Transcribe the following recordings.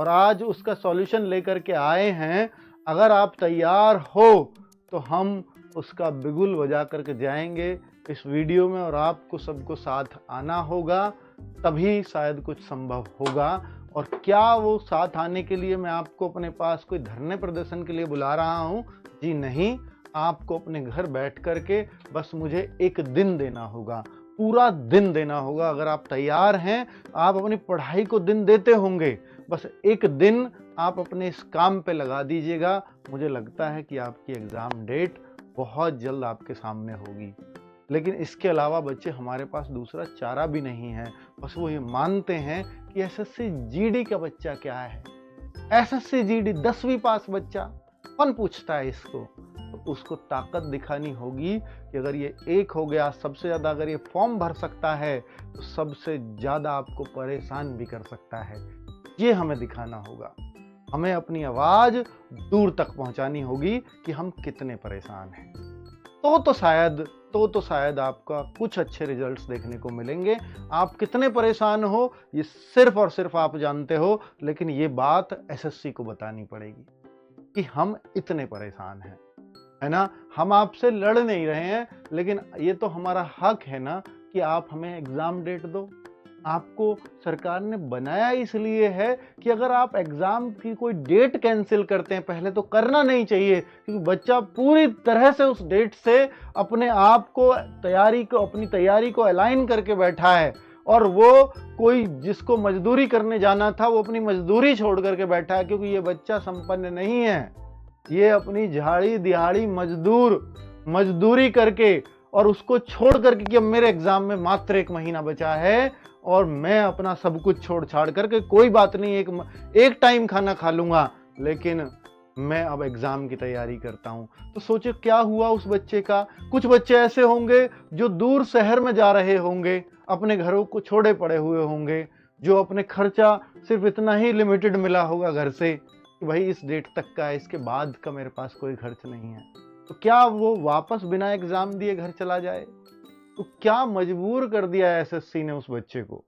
और आज उसका सॉल्यूशन लेकर के आए हैं। अगर आप तैयार हो तो हम उसका बिगुल बजा करके जाएंगे इस वीडियो में, और आपको सबको साथ आना होगा, तभी शायद कुछ संभव होगा। और क्या वो साथ आने के लिए मैं आपको अपने पास कोई धरने प्रदर्शन के लिए बुला रहा हूँ? जी नहीं, आपको अपने घर बैठ करके बस मुझे एक दिन देना होगा, पूरा दिन देना होगा। अगर आप तैयार हैं, आप अपनी पढ़ाई को दिन देते होंगे, बस एक दिन आप अपने इस काम पे लगा दीजिएगा। मुझे लगता है कि आपकी एग्ज़ाम डेट बहुत जल्द आपके सामने होगी। लेकिन इसके अलावा बच्चे, हमारे पास दूसरा चारा भी नहीं है। बस वो ये मानते हैं कि एसएससी जीडी का बच्चा क्या है। एसएससी जीडी 10वीं पास बच्चा कौन पूछता है इसको? तो उसको ताकत दिखानी होगी कि अगर ये एक हो गया, सबसे ज़्यादा अगर ये फॉर्म भर सकता है तो सबसे ज़्यादा आपको परेशान भी कर सकता है। ये हमें दिखाना होगा। हमें अपनी आवाज़ दूर तक पहुंचानी होगी कि हम कितने परेशान हैं। तो शायद आपका कुछ अच्छे रिजल्ट्स देखने को मिलेंगे। आप कितने परेशान हो ये सिर्फ और सिर्फ आप जानते हो, लेकिन ये बात एसएससी को बतानी पड़ेगी कि हम इतने परेशान हैं, है ना। हम आपसे लड़ नहीं रहे हैं, लेकिन ये तो हमारा हक है ना कि आप हमें एग्जाम डेट दो। आपको सरकार ने बनाया इसलिए है कि अगर आप एग्जाम की कोई डेट कैंसिल करते हैं, पहले तो करना नहीं चाहिए, क्योंकि बच्चा पूरी तरह से उस डेट से अपने आप को अपनी तैयारी को अलाइन करके बैठा है। और वो कोई जिसको मजदूरी करने जाना था, वो अपनी मजदूरी छोड़ करके बैठा है, क्योंकि ये बच्चा संपन्न नहीं है। ये अपनी झाड़ी दिहाड़ी मजदूरी करके और उसको छोड़ करके कि अब मेरे एग्जाम में मात्र 1 महीना बचा है और मैं अपना सब कुछ छोड़ छाड़ करके, कोई बात नहीं, एक टाइम खाना खा लूंगा, लेकिन मैं अब एग्जाम की तैयारी करता हूं। तो सोचो क्या हुआ उस बच्चे का। कुछ बच्चे ऐसे होंगे जो दूर शहर में जा रहे होंगे, अपने घरों को छोड़े पड़े हुए होंगे, जो अपने खर्चा सिर्फ इतना ही लिमिटेड मिला होगा घर से कि भाई इस डेट तक का है, इसके बाद का मेरे पास कोई खर्च नहीं है। तो क्या वो वापस बिना एग्जाम दिए घर चला जाए? तो क्या मजबूर कर दिया है एसएससी ने उस बच्चे को?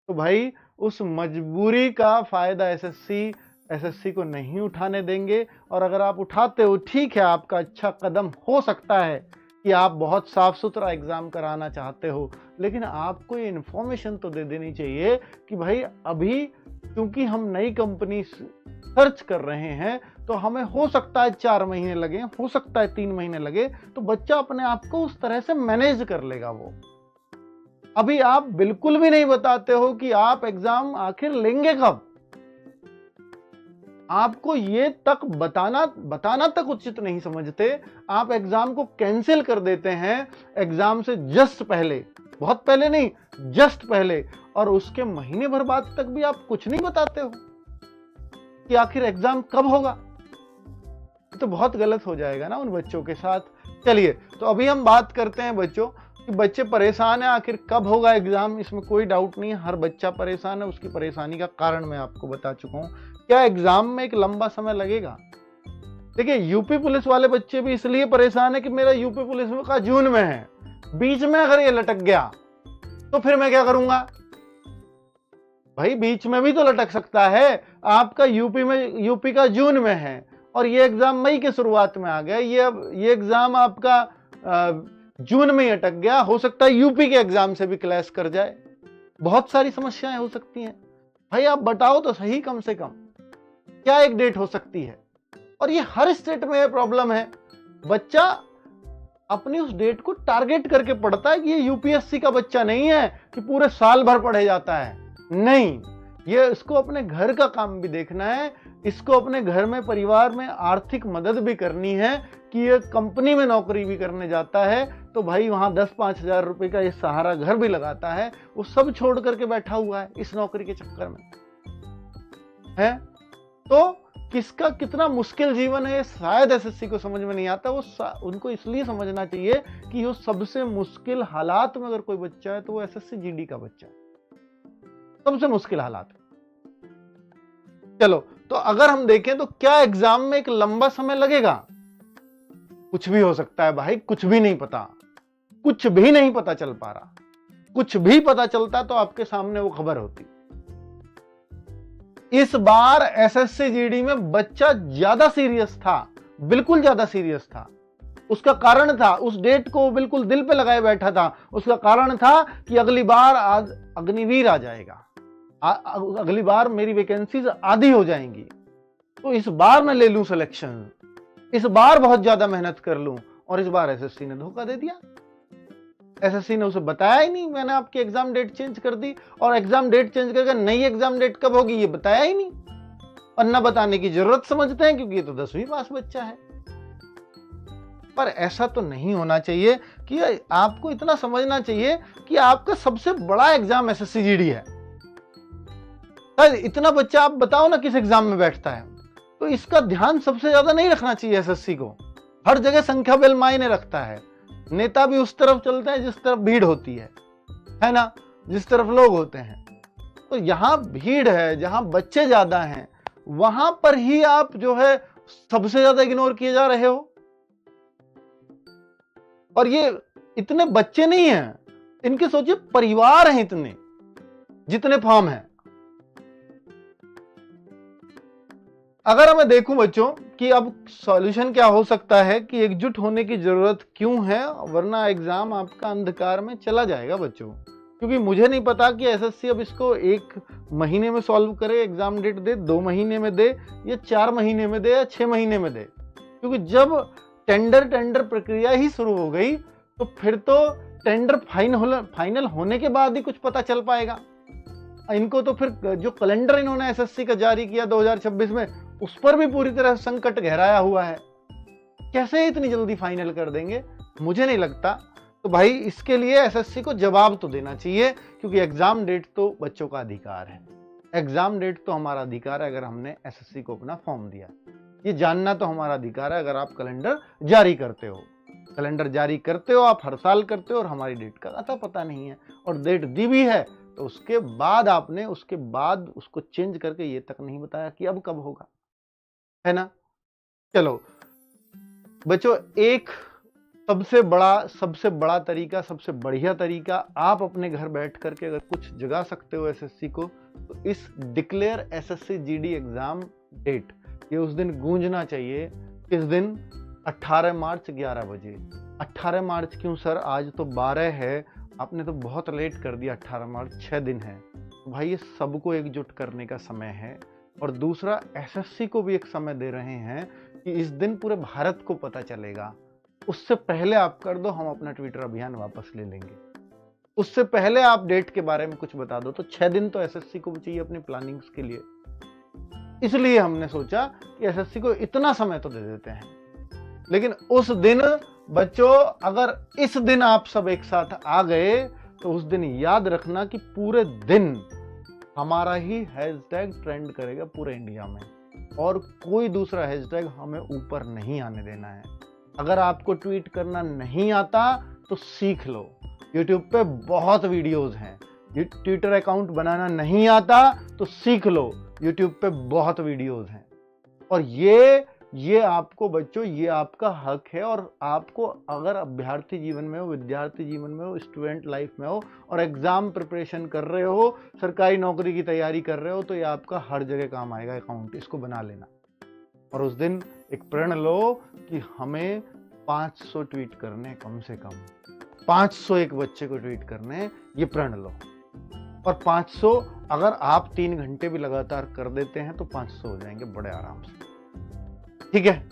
तो भाई उस मजबूरी का फायदा एसएससी को नहीं उठाने देंगे। और अगर आप उठाते हो, ठीक है, आपका अच्छा कदम हो सकता है कि आप बहुत साफ सुथरा एग्जाम कराना चाहते हो, लेकिन आपको ये इन्फॉर्मेशन तो दे देनी चाहिए कि भाई अभी क्योंकि हम नई कंपनी सर्च कर रहे हैं, तो हमें हो सकता है 4 महीने लगे, हो सकता है 3 महीने लगे, तो बच्चा अपने आप को उस तरह से मैनेज कर लेगा। वो अभी आप बिल्कुल भी नहीं बताते हो कि आप एग्जाम आखिर लेंगे कब। आपको ये तक बताना तक उचित नहीं समझते। आप एग्जाम को कैंसिल कर देते हैं एग्जाम से जस्ट पहले, बहुत पहले नहीं, जस्ट पहले, और उसके महीने भर बाद तक भी आप कुछ नहीं बताते हो कि आखिर एग्जाम कब होगा। तो बहुत गलत हो जाएगा ना उन बच्चों के साथ। चलिए, तो अभी हम बात करते हैं बच्चों कि बच्चे परेशान हैं, आखिर कब होगा एग्जाम। इसमें कोई डाउट नहीं है, हर बच्चा परेशान है। उसकी परेशानी का कारण मैं आपको बता चुका हूं। क्या एग्जाम में एक लंबा समय लगेगा? देखिए, यूपी पुलिस वाले बच्चे भी इसलिए परेशान है कि मेरा यूपी पुलिस का जून में है, बीच में अगर ये लटक गया तो फिर मैं क्या करूंगा? भाई बीच में भी तो लटक सकता है। आपका यूपी का जून में है और ये एग्जाम मई के शुरुआत में आ गया। ये एग्जाम आपका जून में ही अटक गया, हो सकता है यूपी के एग्जाम से भी क्लैश कर जाए। बहुत सारी समस्याएं हो सकती हैं। भाई आप बताओ तो सही, कम से कम क्या एक डेट हो सकती है? और ये हर स्टेट में प्रॉब्लम है। बच्चा अपनी उस डेट को टारगेट करके पढ़ता है कि ये यूपीएससी का बच्चा नहीं है कि पूरे साल भर पढ़े जाता है। नहीं, ये इसको अपने घर का काम भी देखना है, इसको अपने घर में परिवार में आर्थिक मदद भी करनी है कि ये कंपनी में नौकरी भी करने जाता है तो भाई वहां 10-5 हजार रुपए का ये सहारा घर भी लगाता है। वो सब छोड़ करके बैठा हुआ है इस नौकरी के चक्कर में है। तो किसका कितना मुश्किल जीवन है शायद एसएससी को समझ में नहीं आता। उनको इसलिए समझना चाहिए कि वो सबसे मुश्किल हालात में अगर कोई बच्चा है तो वो एसएससी जीडी का बच्चा है, सबसे मुश्किल हालात। चलो, तो अगर हम देखें तो क्या एग्जाम में एक लंबा समय लगेगा? कुछ भी हो सकता है भाई, कुछ भी नहीं पता, कुछ भी नहीं पता चल पा रहा। कुछ भी पता चलता तो आपके सामने वो खबर होती। इस बार एसएससी जीडी में बच्चा ज्यादा सीरियस था, बिल्कुल ज्यादा सीरियस था। उसका कारण था, उस डेट को बिल्कुल दिल पे लगाए बैठा था। उसका कारण था कि अगली बार अग्निवीर आ जाएगा, अगली बार मेरी वैकेंसीज आधी हो जाएंगी, तो इस बार मैं ले लूं सिलेक्शन, इस बार बहुत ज्यादा मेहनत कर लूं। और इस बार एसएससी ने धोखा दे दिया। एसएससी ने उसे बताया ही नहीं, मैंने आपकी एग्जाम डेट चेंज कर दी, और एग्जाम डेट चेंज करके नई एग्जाम डेट कब होगी ये बताया ही नहीं। और न बताने की जरूरत समझते हैं क्योंकि ये तो 10वीं पास बच्चा है। पर ऐसा तो नहीं होना चाहिए। कि आपको इतना समझना चाहिए कि आपका सबसे बड़ा एग्जाम एसएससी जीडी है। इतना बच्चा आप बताओ ना किस एग्जाम में बैठता है, तो इसका ध्यान सबसे ज्यादा नहीं रखना चाहिए एसएससी को। हर जगह संख्या बल मायने रखता है। नेता भी उस तरफ चलते हैं जिस तरफ भीड़ होती है ना, जिस तरफ लोग होते हैं। तो यहां भीड़ है, जहां बच्चे ज्यादा हैं, वहां पर ही आप जो है सबसे ज्यादा इग्नोर किए जा रहे हो। और ये इतने बच्चे नहीं हैं, इनके सोचिए परिवार हैं इतने, जितने फॉर्म हैं। अगर मैं देखूं बच्चों कि अब सॉल्यूशन क्या हो सकता है, कि एकजुट होने की जरूरत क्यों है, वरना एग्जाम आपका अंधकार में चला जाएगा बच्चों। क्योंकि मुझे नहीं पता कि एसएससी अब इसको 1 महीने में सॉल्व करे, एग्जाम डेट दे, 2 महीने में दे, या 4 महीने में दे, या 6 महीने में दे। क्योंकि जब टेंडर प्रक्रिया ही शुरू हो गई तो फिर तो टेंडर फाइनल होने के बाद ही कुछ पता चल पाएगा। इनको तो फिर जो कैलेंडर इन्होंने एसएससी का जारी किया 2026 में, उस पर भी पूरी तरह संकट गहराया हुआ है। कैसे इतनी जल्दी फाइनल कर देंगे, मुझे नहीं लगता। तो भाई इसके लिए एसएससी को जवाब तो देना चाहिए, क्योंकि एग्जाम डेट तो बच्चों का अधिकार है। एग्जाम डेट तो हमारा अधिकार है अगर हमने एसएससी को अपना फॉर्म दिया। ये जानना तो हमारा अधिकार है अगर आप कैलेंडर जारी करते हो। कैलेंडर जारी करते हो आप, हर साल करते हो, और हमारी डेट का अता पता नहीं है, और डेट दी भी है तो उसके बाद आपने उसको चेंज करके ये तक नहीं बताया कि अब कब होगा, है ना। चलो बच्चों, एक सबसे बड़ा तरीका, सबसे बढ़िया तरीका, आप अपने घर बैठ करके अगर कुछ जगा सकते हो एसएससी को, तो इस declare SSC GD exam date, ये उस दिन गूंजना चाहिए। किस दिन? 18 मार्च 11 बजे। 18 मार्च क्यों सर, आज तो 12 है, आपने तो बहुत लेट कर दिया। 18 मार्च 6 दिन है। भाई ये सबको एकजुट करने का समय है। और दूसरा, एसएससी को भी एक समय दे रहे हैं कि इस दिन पूरे भारत को पता चलेगा। उससे पहले आप कर दो, हम अपना ट्विटर अभियान वापस ले लेंगे। उससे पहले आप डेट के बारे में कुछ बता दो। तो 6 दिन तो एसएससी को भी चाहिए अपनी प्लानिंग्स के लिए। इसलिए हमने सोचा कि एसएससी को इतना समय तो दे देते हैं। लेकिन उस दिन बच्चों, अगर इस दिन आप सब एक साथ आ गए, तो उस दिन याद रखना कि पूरे दिन हमारा ही हैशटैग ट्रेंड करेगा पूरे इंडिया में, और कोई दूसरा हैशटैग हमें ऊपर नहीं आने देना है। अगर आपको ट्वीट करना नहीं आता तो सीख लो, यूट्यूब पे बहुत वीडियोस हैं। ट्विटर अकाउंट बनाना नहीं आता तो सीख लो, यूट्यूब पे बहुत वीडियोस हैं। और ये आपको बच्चों, ये आपका हक है। और आपको अगर अभ्यर्थी जीवन में हो, विद्यार्थी जीवन में हो, स्टूडेंट लाइफ में हो, और एग्जाम प्रिपरेशन कर रहे हो, सरकारी नौकरी की तैयारी कर रहे हो, तो ये आपका हर जगह काम आएगा अकाउंट। इसको बना लेना, और उस दिन एक प्रण लो कि हमें 500 ट्वीट करने, कम से कम 500 एक बच्चे को ट्वीट करने, ये प्रण लो। और 500 अगर आप 3 घंटे भी लगातार कर देते हैं तो 500 हो जाएंगे बड़े आराम से। ठीक है,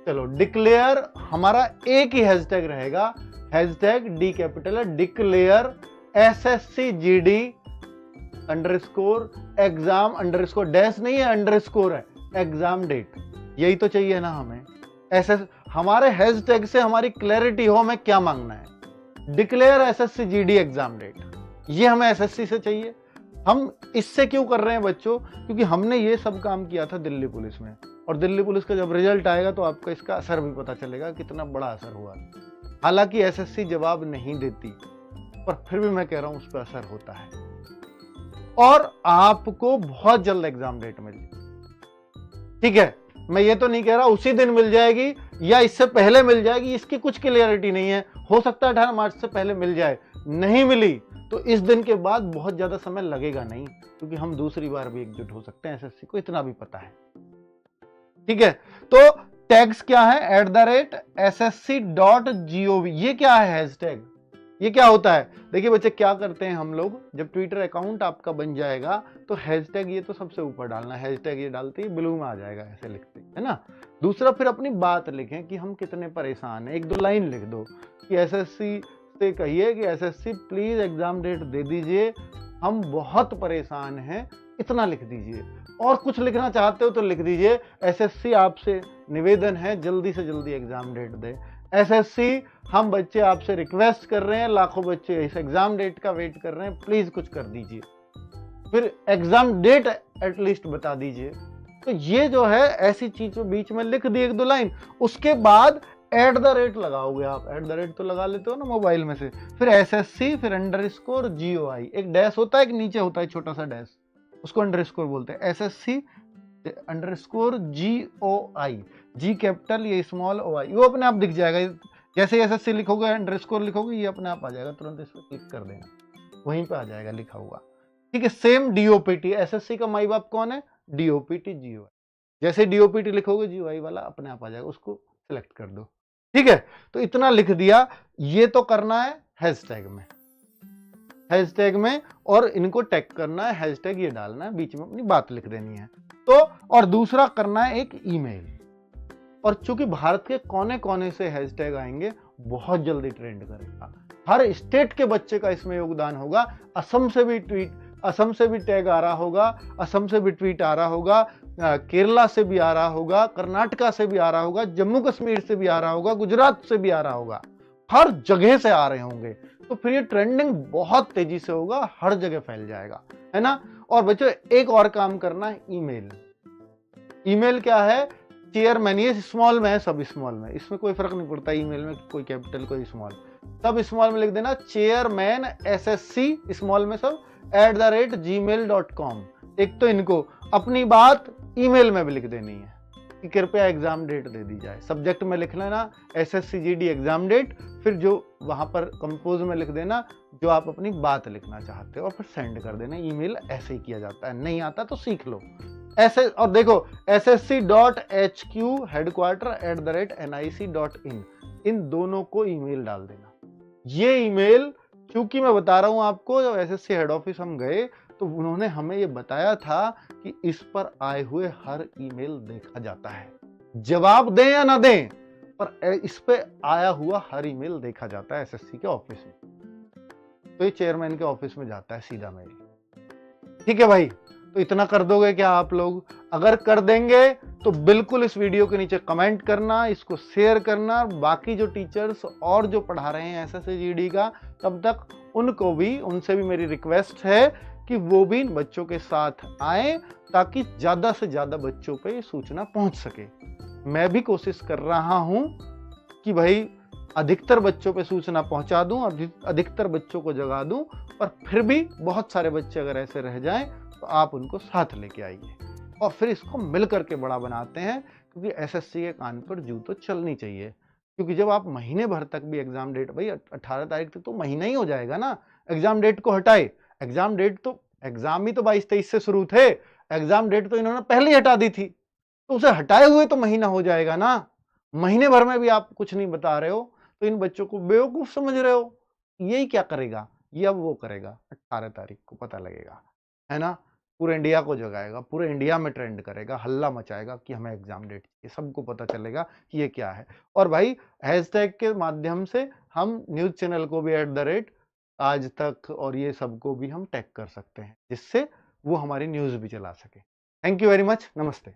चलो डिक्लेयर, हमारा एक ही हैशटैग रहेगा, हैशटैग डी कैपिटल है, declare SSC GD underscore exam underscore, dash नहीं है, अंडरस्कोर है, एग्जाम डेट। यही तो चाहिए ना हमें। हमारे हैशटैग से हमारी क्लैरिटी हो हमें क्या मांगना है। Declare SSC GD exam date, ये हमें एसएससी से चाहिए। हम इससे क्यों कर रहे हैं बच्चों? क्योंकि हमने ये सब काम किया था दिल्ली पुलिस में, और दिल्ली पुलिस का जब रिजल्ट आएगा तो आपका इसका असर भी पता चलेगा, कितना बड़ा असर हुआ। हालांकि एसएससी जवाब नहीं देती, पर फिर भी मैं कह रहा हूं उस पर असर होता है। और आपको बहुत जल्द एग्जाम डेट मिलेगी। ठीक है, मैं ये तो नहीं कह रहा उसी दिन मिल जाएगी या इससे पहले मिल जाएगी, इसकी कुछ क्लियरिटी नहीं है। हो सकता है 18 मार्च से पहले मिल जाए, नहीं मिली तो इस दिन के बाद बहुत ज्यादा समय लगेगा नहीं, क्योंकि हम दूसरी बार भी एकजुट हो सकते हैं, एसएससी को इतना भी पता है। ठीक है, तो टैग्स क्या है, @ssc.gov, ये क्या है हैशटैग, ये क्या होता है। देखिए बच्चे क्या करते हैं हम लोग, जब ट्विटर अकाउंट आपका बन जाएगा तो हैशटैग ये तो सबसे ऊपर डालना, हैशटैग ये डालते ही ब्लू में आ जाएगा, ऐसे लिखते है ना। दूसरा फिर अपनी बात लिखें कि हम कितने परेशान हैं, 1-2 लाइन लिख दो कि एसएससी से कहिए कि एसएससी प्लीज एग्जाम डेट दे दीजिए, हम बहुत परेशान हैं, इतना लिख दीजिए। और कुछ लिखना चाहते हो तो लिख दीजिए एसएससी आपसे निवेदन है जल्दी से जल्दी एग्जाम डेट दे, एसएससी हम बच्चे आपसे रिक्वेस्ट कर रहे हैं, लाखों बच्चे इस एग्जाम डेट का वेट कर रहे हैं, प्लीज कुछ कर दीजिए, फिर एग्जाम डेट एटलीस्ट बता दीजिए। तो ये जो है ऐसी चीज बीच में लिख दी 1-2 लाइन, उसके बाद @ लगाओगे आप, @ तो लगा लेते हो ना मोबाइल में से, फिर एसएससी, फिर _GOI, एक डैश होता है, एक नीचे होता है छोटा सा डैश, उसको अंडरस्कोर बोलते हैं, SSC _GOI, जी कैपिटल, ये स्मॉल, OI, वो अपने आप दिख जाएगा। जैसे एसएससी लिखोगे, अंडरस्कोर लिखोगे, ये अपने आप आ जाएगा, तुरंत इस पर क्लिक कर देना, वहीं पे आ जाएगा लिखा हुआ। ठीक है, सेम DOPT, एसएससी का माई बाप कौन है, DOPT GOI, जैसे DOPT लिखोगे GOI वाला अपने आप आ जाएगा, उसको सिलेक्ट कर दो। ठीक है, तो इतना लिख दिया, ये तो करना है हैशटैग में, और इनको टैग करना है, हैशटैग ये डालना है, बीच में अपनी बात लिख देनी है। तो और दूसरा करना है एक ईमेल, और चूंकि भारत के कोने कोने से हैशटैग आएंगे, बहुत जल्दी ट्रेंड करेगा, हर स्टेट के बच्चे का इसमें योगदान होगा। असम से भी टैग आ रहा होगा, असम से भी ट्वीट आ रहा होगा, केरला से भी आ रहा होगा, कर्नाटका से भी आ रहा होगा, जम्मू कश्मीर से भी आ रहा होगा, गुजरात से भी आ रहा होगा, हर जगह से आ रहे होंगे, तो फिर ये ट्रेंडिंग बहुत तेजी से होगा, हर जगह फैल जाएगा, है ना। और बच्चों एक और काम करना है, ईमेल क्या है, चेयरमैन, ये स्मॉल में है, सब स्मॉल में, इसमें कोई फर्क नहीं पड़ता ईमेल में, कोई कैपिटल कोई स्मॉल, सब स्मॉल में लिख देना, चेयरमैन SSC स्मॉल में सब @gmail.com। एक तो इनको अपनी बात ईमेल में भी लिख देनी है कि कृपया एग्जाम डेट दे दी जाए, सब्जेक्ट में लिख लेना SSCGD एग्जाम डेट, फिर जो वहां पर कंपोज में लिख देना जो आप अपनी बात लिखना चाहते हो, और फिर सेंड कर देना। ईमेल ऐसे ही किया जाता है, नहीं आता तो सीख लो ऐसे। और देखो ssc.hq हेडक्वार्टर @nic.in, इन दोनों को ईमेल डाल देना। ये ईमेल, क्योंकि मैं बता रहा हूं आपको, जब एसएससी हेड ऑफिस हम गए तो उन्होंने हमें ये बताया था कि इस पर आए हुए हर ईमेल देखा जाता है, जवाब दें या ना दें, पर इस पे आया हुआ हर ईमेल देखा जाता है एसएससी के ऑफिस में। तो ये चेयरमैन के ऑफिस में जाता है सीधा मेल। ठीक है भाई, तो इतना कर दोगे क्या आप लोग? अगर कर देंगे तो बिल्कुल इस वीडियो के नीचे कमेंट करना, इसको शेयर करना, बाकी जो टीचर्स और जो पढ़ा रहे हैं एसएससी का, तब तक उनसे भी मेरी रिक्वेस्ट है कि वो भी इन बच्चों के साथ आए, ताकि ज्यादा से ज्यादा बच्चों पे सूचना पहुंच सके। मैं भी कोशिश कर रहा हूं कि भाई अधिकतर बच्चों पे सूचना पहुंचा दूं, अधिकतर बच्चों को जगा दूं, पर फिर भी बहुत सारे बच्चे अगर ऐसे रह जाएं तो आप उनको साथ लेके आइए और फिर इसको मिल करके बड़ा बनाते हैं, क्योंकि एसएससी के कान पर जू तो चलनी चाहिए। क्योंकि जब आप महीने भर तक भी एग्जाम डेट, भाई 18 तारीख तक तो महीना ही हो जाएगा ना, एग्जाम डेट को हटाए, एग्जाम ही तो 22-23 से शुरू थे, एग्जाम डेट तो इन्होंने पहले ही हटा दी थी, तो उसे हटाए हुए तो महीना हो जाएगा ना। महीने भर में भी आप कुछ नहीं बता रहे हो, तो इन बच्चों को बेवकूफ समझ रहे हो। यही क्या करेगा, ये अब वो करेगा, 18 तारीख को पता लगेगा, है ना। पूरे इंडिया को जगाएगा, पूरे इंडिया में ट्रेंड करेगा, हल्ला मचाएगा कि हमें एग्जाम डेट चाहिए, सबको पता चलेगा कि ये क्या है। और भाई हैशटैग के माध्यम से हम न्यूज चैनल को भी आज तक और ये सबको भी हम टैग कर सकते हैं, जिससे वो हमारी न्यूज भी चला सके। थैंक यू वेरी मच, नमस्ते।